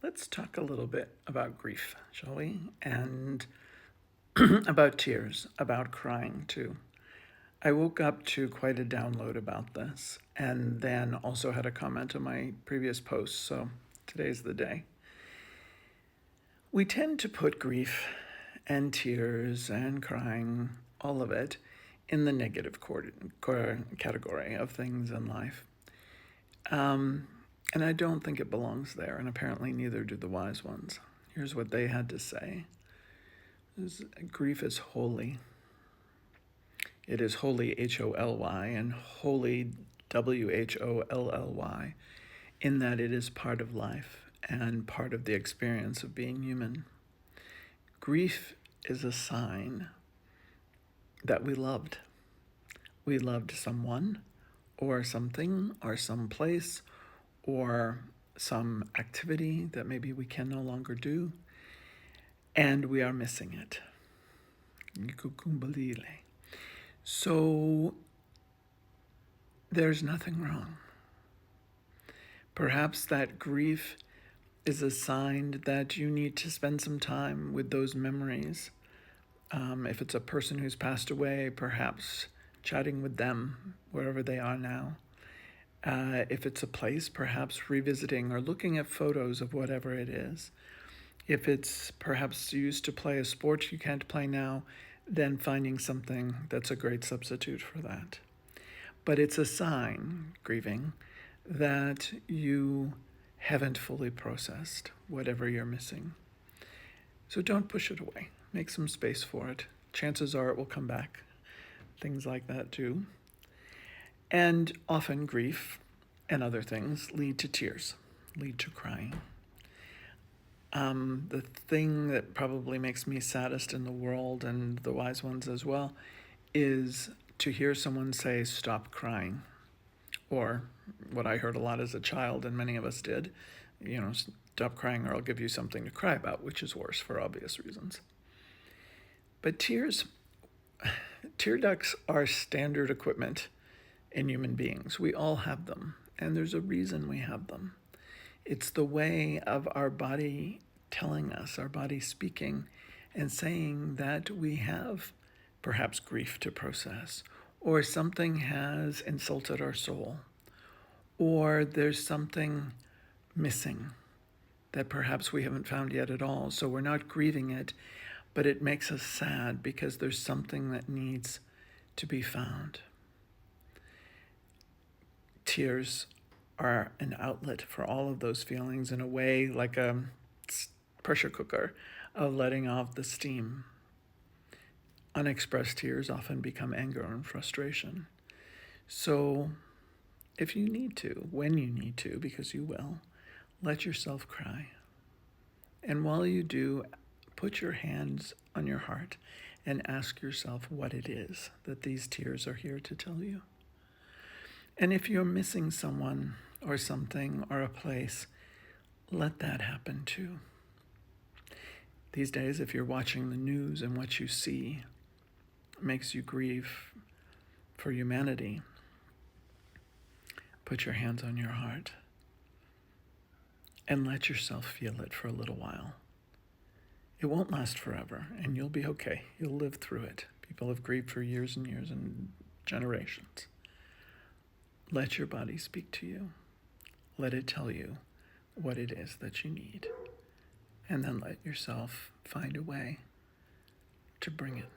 Let's talk a little bit about grief, shall we? And about tears, about crying too. I woke up to quite a download about this and then also had a comment on my previous post, so today's the day. We tend to put grief and tears and crying, all of it, in the negative category of things in life. And I don't think it belongs there, and apparently neither do the wise ones. Here's what they had to say. Grief is holy. It is holy, Holy, and holy, Wholly, in that it is part of life and part of the experience of being human. Grief is a sign that we loved. We loved someone or something or some place or some activity that maybe we can no longer do, and we are missing it. So there's nothing wrong. Perhaps that grief is a sign that you need to spend some time with those memories. If it's a person who's passed away, perhaps chatting with them wherever they are now. If it's a place, perhaps revisiting or looking at photos of whatever it is. If it's perhaps you used to play a sport you can't play now, then finding something that's a great substitute for that. But it's a sign, grieving, that you haven't fully processed whatever you're missing. So don't push it away. Make some space for it. Chances are it will come back. Things like that too. And often grief and other things lead to tears, lead to crying. The thing that probably makes me saddest in the world, and the wise ones as well, is to hear someone say, "Stop crying." Or what I heard a lot as a child, and many of us did, "Stop crying or I'll give you something to cry about," which is worse for obvious reasons. But tear ducts are standard equipment in human beings. We all have them, and there's a reason we have them. It's the way of our body telling us, our body speaking and saying that we have perhaps grief to process, or something has insulted our soul, or there's something missing that perhaps we haven't found yet at all. So we're not grieving it, but it makes us sad because there's something that needs to be found. Tears are an outlet for all of those feelings, in a way like a pressure cooker of letting off the steam. Unexpressed tears often become anger and frustration. So if you need to, when you need to, because you will, let yourself cry. And while you do, put your hands on your heart and ask yourself what it is that these tears are here to tell you. And if you're missing someone or something or a place, let that happen too. These days, if you're watching the news and what you see makes you grieve for humanity, put your hands on your heart and let yourself feel it for a little while. It won't last forever, and you'll be okay. You'll live through it. People have grieved for years and years and generations. Let your body speak to you. Let it tell you what it is that you need. And then let yourself find a way to bring it.